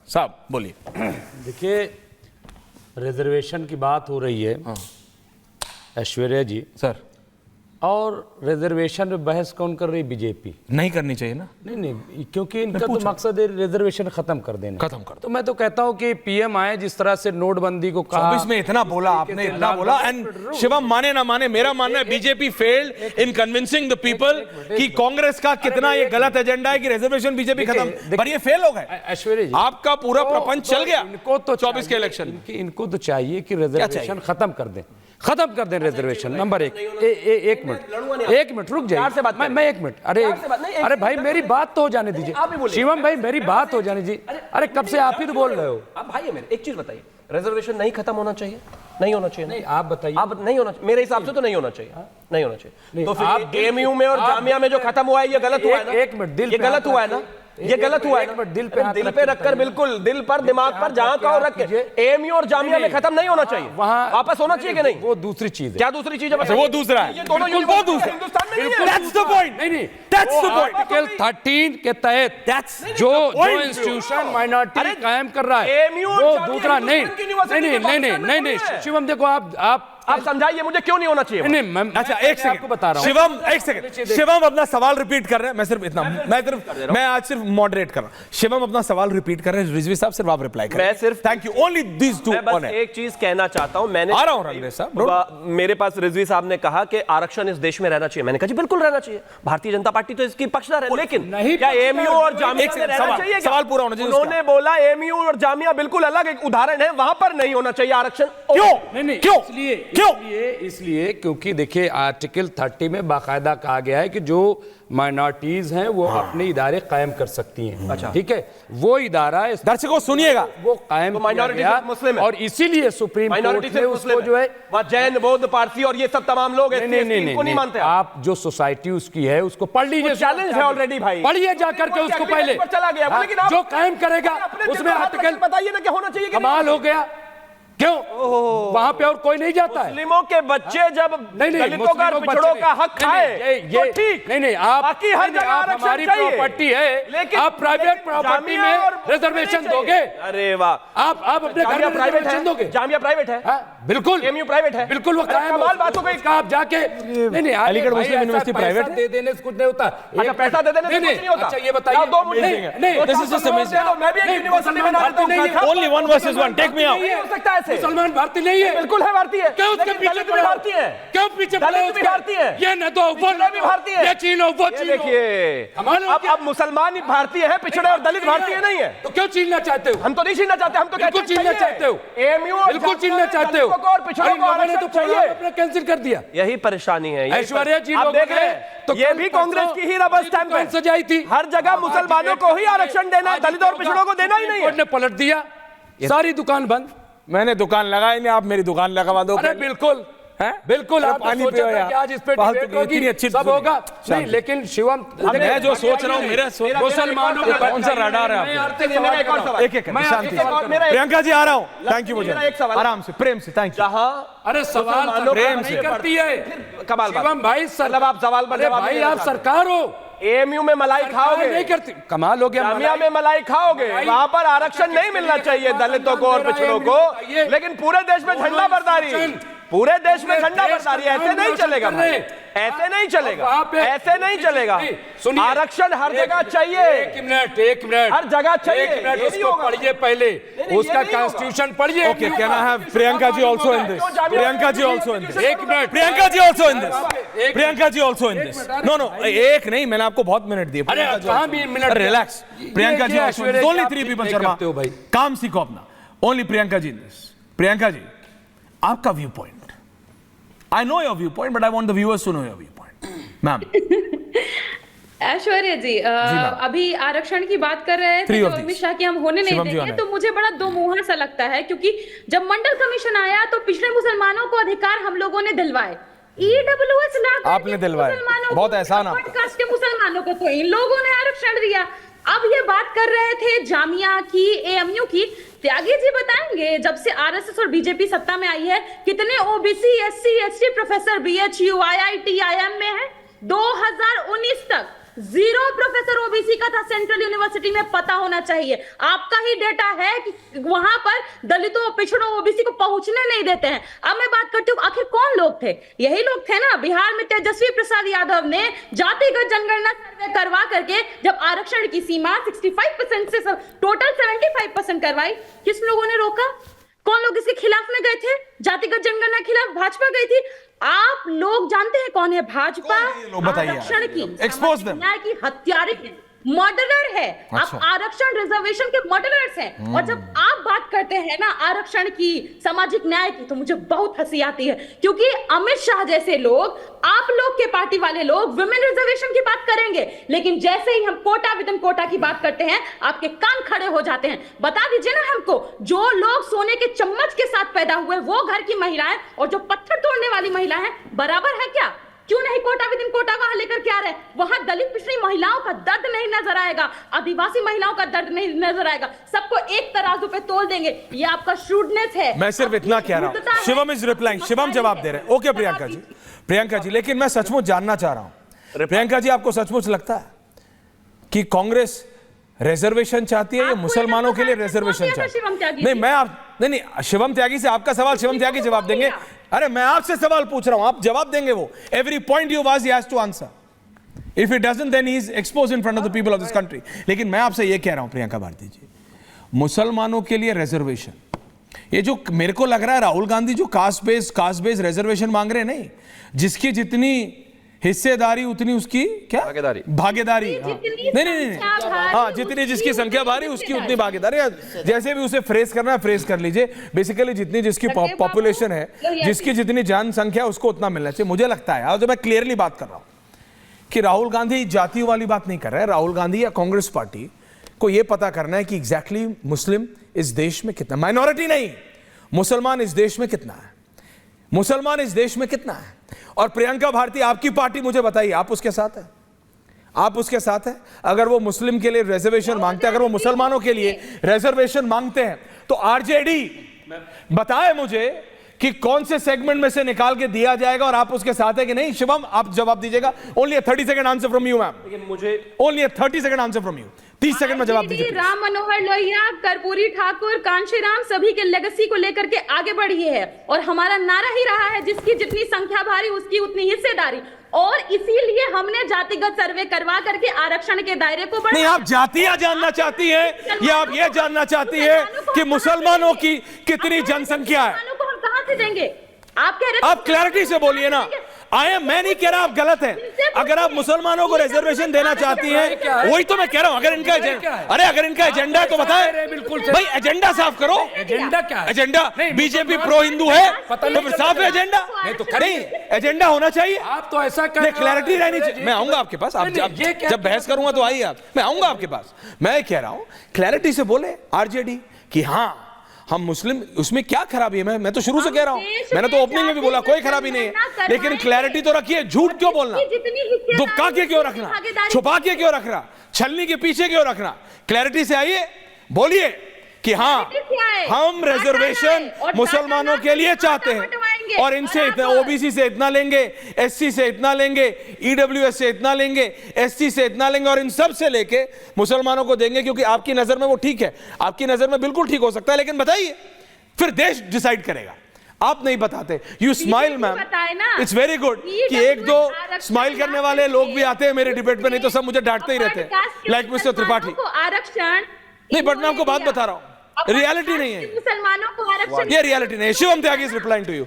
साहब बोलिए। देखिए, रिजर्वेशन की बात हो रही है ऐश्वर्या जी सर, और रिजर्वेशन में बहस कौन कर रही? बीजेपी। नहीं करनी चाहिए ना। नहीं, क्योंकि इनका तो मकसद है रिजर्वेशन खत्म कर देना। खत्म कर दो। तो मैं तो कहता हूं कि पीएम आए, जिस तरह से नोटबंदी को कहा, 24 में इतना बोला आपने, इतना बोला, एंड शिवम माने ना माने, मेरा मानना है BJP failed in convincing the people कि कांग्रेस का कितना ये गलत एजेंडा है कि रिजर्वेशन बीजेपी खत्म, पर ये फेल हो गए। ऐश्वर्या जी, आपका पूरा प्रपंच चल गया इनको तो 24 के इलेक्शन। इनको तो चाहिए कि रिजर्वेशन खत्म कर दें, खत्म कर दें रिजर्वेशन। नंबर एक। एक मिनट रुक जाइए, मैं 1 मिनट। अरे भाई, मेरी बात तो हो जाने दीजिए। शिवम भाई, मेरी बात हो जाने दीजिए। अरे कब से आप ही तो बोल रहे हो। आप भाई है मेरे, एक चीज बताइए, रिजर्वेशन नहीं खत्म होना चाहिए? नहीं होना चाहिए। नहीं, आप बताइए। आप नहीं होना चाहिए, मेरे हिसाब से तो नहीं होना चाहिए। नहीं होना चाहिए। तो फिर एएमयू में और जामिया में जो खत्म हुआ है, ये गलत हुआ है ना? एक मिनट, दिल ये गलत हुआ है ना? ये गलत हुआ है ना? दिल पे रखकर, बिल्कुल दिल पर, दिमाग पर, जहां का रख के एएमयू और जामिया में खत्म नहीं होना चाहिए। वहां वापस होना चाहिए कि नहीं? वो दूसरी चीज है। क्या दूसरी चीज है? वो दूसरा है, ये दोनों वो दूसरा, हिंदुस्तान में नहीं है। That's the point. नहीं, That's the point. आर्टिकल 13 के तहत जो इंस्टीट्यूशन माइनॉरिटी कायम कर रहा है, एएमयू और वो जामिया दूसरा नहीं। हिंदुस्तान की यूनिवर्सिटी के पाकिस्तान में नहीं, है। शिवम देखो, आप समझाइए मुझे क्यों नहीं होना चाहिए। नहीं, मैं अच्छा, एक सेकंड आपको बता रहा हूं। शिवम, एक सेकंड, शिवम अपना सवाल रिपीट कर रहे हैं। मैं सिर्फ इतना, मैं आज सिर्फ मॉडरेट कर रहा हूं। शिवम अपना सवाल रिपीट कर रहे हैं, रिजवी साहब सिर्फ आप रिप्लाई करें। मैं सिर्फ, thank you, only this too. मैं बस एक चीज कहना चाहता हूं। मैंने आ रहा हूं रंगरेज साहब, मेरे पास रिजवी साहब ने कहा कि आरक्षण इस देश में रहना चाहिए। मैंने कहा जी बिल्कुल रहना चाहिए, भारतीय जनता पार्टी तो इसकी पक्षधर है। लेकिन क्या एएमयू और जामिया में रहना चाहिए? सवाल पूरा होना चाहिए। उन्होंने बोला एएमयू और जामिया बिल्कुल अलग एक उदाहरण है, वहां पर नहीं होना चाहिए आरक्षण। क्यों? नहीं, क्यों? इसलिए क्योंकि देखिए, आर्टिकल 30 में बाकायदा कहा गया है कि जो माइनॉरिटीज हैं वो अपने इदारे कायम कर सकती हैं। अच्छा, ठीक है, वो इदारा दर्शकों सुनिएगा, वो कायम किया गया, मुस्लिम है और इसीलिए सुप्रीम कोर्ट ने उसको जो है जैन, बौद्ध, पारसी और ये सब तमाम लोग नहीं मानते। आप जो सोसाइटी उसकी है उसको पढ़ लीजिए, चैलेंज है ऑलरेडी भाई, पढ़िए जाकर के उसको पहले। चला गया, लेकिन जो कायम करेगा उसमें आर्टिकल, बताइए ना क्या होना चाहिए। कमाल हो गया। क्यों? वहां पे और कोई नहीं जाता है। मुस्लिमों के बच्चे जब दलितों का, पिछड़ों का हक खाए तो ठीक। नहीं, आप बाकी हर जगह आरक्षण हमारी चाहिए। प्रॉपर्टी है, लेकिन आप प्राइवेट प्रॉपर्टी में रिजर्वेशन दोगे? अरे वाह, आप अपने घर में प्राइवेट रिजर्वेशन दोगे? जामिया प्राइवेट है, बिल्कुल। एएमयू प्राइवेट है, बिल्कुल। वो कमाल बात हो गई। आप जाके नहीं, अलीगढ़ मुस्लिम यूनिवर्सिटी प्राइवेट दे देने से कुछ नहीं होता। अच्छा, पैसा दे देने से कुछ नहीं होता। अच्छा, ये बताइए। दो मुझे नहीं, दिस इज जस्ट अमेजिंग। मैं भी एक यूनिवर्सिटी में डालता हूं। Only one versus one, take me out. नहीं हो सकता ऐसे। मुसलमान भारतीय नहीं है। बिल्कुल है, भारतीय है। क्यों उसके पीछे दलित भी भारतीय है। क्यों पीछे दलित भी भारतीय है। ये न तो वो भी भारतीय है। ये चीन हो, वो चीन हो। देखिए, अब मुसलमान ही भारतीय है, पिछड़े और दलित भारतीय नहीं है। तो क्यों छीनना चाहते हो? हम तो नहीं छीनना चाहते, हम तो बिल्कुल छीनना चाहते हो। एएमयू बिल्कुल छीनना चाहते हो और पिछड़ों को आरक्षण चाहिए। अपना कैंसिल कर दिया। यही परेशानी है। ऐश्वर्या जी आप लोग देख रहे हैं, तो ये भी कांग्रेस की ही रबर स्टैंप है। सजाई थी, हर जगह मुसलमानों को ही आरक्षण देना है, दलित और पिछड़ों को देना ही नहीं है। ने पलट दिया, सारी दुकान बंद। मैंने दुकान लगाई नहीं, आप मेरी दुकान लगवा दो। अरे बिल्कुल, बिल्कुल। आप पानी सोचा पियो था कि आज इस पे डिबेट होगी, अच्छी सब होगा। नहीं, लेकिन शिवम, मैं जो सोच रहा हूँ, मेरा मुसलमानों के कौन सा रडार है? एक एक प्रियंका जी आ रहा हूँ। थैंक यू, मुझे आराम से, प्रेम से, थैंक यू। अरे सवाल प्रेम से करती है कमाल बात। शिवम भाई, आप सवाल पर जवाब भाई, आप सरकार हो, एएमयू में मलाई खाओगे? नहीं करती। कमाल हो गया। जामिया में मलाई खाओगे, वहां पर आरक्षण नहीं मिलना चाहिए दलितों को और पिछड़ों को, लेकिन पूरे देश में झंडा बरदारी, पूरे देश में झंडा बरदारी। ऐसे नहीं चलेगा भाई, ऐसे नहीं चलेगा, ऐसे नहीं चलेगा। आरक्षण हर जगह चाहिए। एक मिनट, हर जगह चाहिए। एक मिनट, उसको पढ़िए पहले, उसका कॉन्स्टिट्यूशन पढ़िए। Okay, can I have Priyanka ji also in this? Priyanka ji also in this? एक minute, Priyanka ji also in this? Priyanka ji also in this? No, एक नहीं, मैंने आपको बहुत मिनट दिए। अरे कहां भी minute? Relax, Priyanka ji also in this. Only 3 people. Sharma, भाई काम सीखो अपना। Only Priyanka ji in this. Priyanka ji, आपका view point. I know your viewpoint, but I want the viewers to know your viewpoint. Ma'am. Aishwarya ji, अभी आरक्षण की बात कर रहे थे, तो अमित शाह की हम होने नहीं देंगे। तो मुझे बड़ा दोमुहा सा लगता है, क्योंकि जब मंडल कमीशन आया तो पिछड़े मुसलमानों को अधिकार हम लोगों ने दिलवाए, ईडब्ल्यूएस ला आपने दिलवाए, बहुत एहसान आपका। कास्ट के मुसलमानों को तो इन लोगों ने आरक्षण दिया। अब ये बात कर रहे थे जामिया की, एएमयू की। त्यागी जी बताएंगे, जब से आरएसएस और बीजेपी सत्ता में आई है, कितने OBC, SC, ST professor BHU, IIT, IIM में है? 2019 तक 0 प्रोफेसर ओबीसी का था सेंट्रल यूनिवर्सिटी में, पता होना चाहिए। आपका ही डेटा है कि वहां पर दलितों, पिछड़ों, ओबीसी को पहुंचने नहीं देते हैं। अब मैं बात करती हूँ, आखिर कौन लोग थे? यही लोग थे ना, बिहार में तेजस्वी प्रसाद यादव ने जातिगत जनगणना सर्वे करवा करके जब आरक्षण की सीमा 65% से टोटल 75% करवाई, किस लोगों ने रोका? कौन लोग इसके खिलाफ में गए थे? जातिगत जनगणना के खिलाफ भाजपा गई थी। आप लोग जानते हैं कौन है भाजपा? आरक्षण की, एक्सपोज देम, न्याय की हत्यारे है, मर्डरर है। अच्छा। आप आरक्षण रिजर्वेशन के मर्डरर्स हैं। और जब आप बात करते हैं ना आरक्षण की, सामाजिक न्याय की, तो मुझे बहुत हंसी आती है, क्योंकि अमित शाह जैसे लोग, आप लोग के पार्टी वाले लोग विमेन रिजर्वेशन की बात करेंगे, लेकिन जैसे ही हम कोटा विद इन कोटा की बात करते हैं, आपके कान खड़े हो जाते हैं। बता दीजिए ना हमको, जो लोग सोने के चम्मच के साथ पैदा हुए वो घर की महिलाएं और जो पत्थर तोड़ने वाली महिलाएं हैं, बराबर है क्या? क्यों नहीं कोटा विद इन कोटा वहां लेकर के आ रहे? वहां दलित पिछड़ी महिलाओं का दर्द नहीं नजर आएगा, आदिवासी महिलाओं का दर्द नहीं नजर आएगा। सबको एक तराजू पे तोल देंगे। ये आपका श्रूडनेस है। मैं सिर्फ इतना कह रहा हूं। शिवम इज रिप्लाइंग, शिवम जवाब दे रहे हैं। ओके प्रियंका जी, प्रियंका जी, लेकिन मैं सचमुच जानना चाह रहा हूं, प्रियंका जी, आपको सचमुच लगता है कि कांग्रेस रिजर्वेशन चाहती है या मुसलमानों के लिए रिजर्वेशन चाहती है? नहीं, मैं आप नहीं, शिवम त्यागी से आपका सवाल शिवम त्यागी जवाब देंगे। अरे मैं आपसे सवाल पूछ रहा हूं, आप जवाब देंगे। वो every point you was he has to answer. If it doesn't then he is exposed in front of the people of this country. लेकिन मैं आपसे ये कह रहा हूं प्रियंका भारती जी, मुसलमानों के लिए रिजर्वेशन, ये जो मेरे को लग रहा है राहुल गांधी जो कास्ट बेस्ड रिजर्वेशन मांग रहे हैं, नहीं, जिसकी जितनी हिस्सेदारी उतनी उसकी क्या भागीदारी। नहीं, हाँ, जितनी जिसकी संख्या भारी उसकी उतनी भागीदारी। जैसे भी उसे फ्रेज करना है फ्रेज कर लीजिए। बेसिकली जितनी जिसकी पॉपुलेशन है, जिसकी जितनी जनसंख्या उसको उतना मिलना चाहिए। मुझे लगता है, और जो मैं क्लियरली बात कर रहा हूं कि राहुल गांधी जातियों वाली बात नहीं कर रहे हैं। राहुल गांधी या कांग्रेस पार्टी को यह पता करना है कि एग्जैक्टली मुस्लिम इस देश में कितना, माइनॉरिटी नहीं, मुसलमान इस देश में कितना है, मुसलमान इस देश में कितना है। और प्रियंका भारती, आपकी पार्टी, मुझे बताइए, आप उसके साथ है? आप उसके साथ है? अगर वो मुस्लिम के लिए रिजर्वेशन मांगते हैं, अगर वो मुसलमानों के लिए रिजर्वेशन मांगते हैं, तो आरजेडी बताए मुझे कि कौन से सेगमेंट में से निकाल के दिया जाएगा और आप उसके साथ है कि नहीं? शिवम, आप जवाब दीजिएगा। Only a 30 second answer from you ma'am. लेकिन मुझे only a 30 second answer from you, 30 second में जवाब दीजिए। राम मनोहर लोहिया, कर्पूरी ठाकुर, कांशीराम सभी के लेगेसी को लेकर के आगे बढ़ी है, और हमारा नारा ही रहा है जिसकी जितनी संख्या भारी उसकी उतनी हिस्सेदारी। और इसीलिए हमने जातिगत सर्वे करवा करके आरक्षण के दायरे को बढ़ाया। नहीं, आप जातियां जानना चाहती हैं या आप ये जानना चाहती है कि मुसलमानों की कितनी जनसंख्या है? कहां से देंगे? आप कह रहे, आप क्लैरिटी से बोलिए ना। मैं नहीं कह रहा आप गलत हैं। अगर आप मुसलमानों को रिजर्वेशन देना चाहती हैं, वही तो मैं कह रहा हूं। अगर इनका अगर इनका एजेंडा है तो बताएं। बिल्कुल भाई, एजेंडा साफ करो। एजेंडा क्या है? एजेंडा बीजेपी प्रो हिंदू है तो फिर साफ है एजेंडा। नहीं, एजेंडा होना चाहिए। आप तो ऐसा कर, क्लैरिटी रहनी चाहिए। मैं आऊंगा आपके पास, आप जब बहस करूंगा तो आइए आप, मैं आऊंगा आपके पास। मैं कह रहा हूं क्लैरिटी से बोले आरजेडी कि हाँ हम मुस्लिम, उसमें क्या खराबी है? मैं तो शुरू से कह रहा हूं, मैंने तो ओपनिंग में भी बोला कोई खराबी नहीं है, लेकिन क्लैरिटी तो रखिए। झूठ क्यों बोलना? दुबका के क्यों रखना? छुपा के क्यों रखना? छलनी के पीछे क्यों रखना? क्लैरिटी से आइए, बोलिए कि हाँ हम रिजर्वेशन मुसलमानों के लिए चाहते हैं, और इनसे इतना, ओबीसी से इतना लेंगे, एससी से इतना लेंगे, ईडब्ल्यूएस से इतना लेंगे, एसटी से इतना लेंगे, और इन सब से लेके मुसलमानों को देंगे, क्योंकि आपकी नजर में वो ठीक है, आपकी नजर में बिल्कुल ठीक हो सकता है। लेकिन बताइए, फिर देश डिसाइड करेगा। आप नहीं बताते। You smile ma'am, it's very good कि एक दो स्माइल करने वाले लोग भी आते हैं मेरे डिबेट पे, नहीं तो सब मुझे डांटते ही रहते हैं, लाइक मिस्टर त्रिपाठी। आरक्षण नहीं, बट मैं आपको बात बता रहा हूं, रियलिटी नहीं है, मुसलमानों को आरक्षण, ये रियलिटी नहीं है। शिवम त्यागी इज रिप्लाइंग टू यू।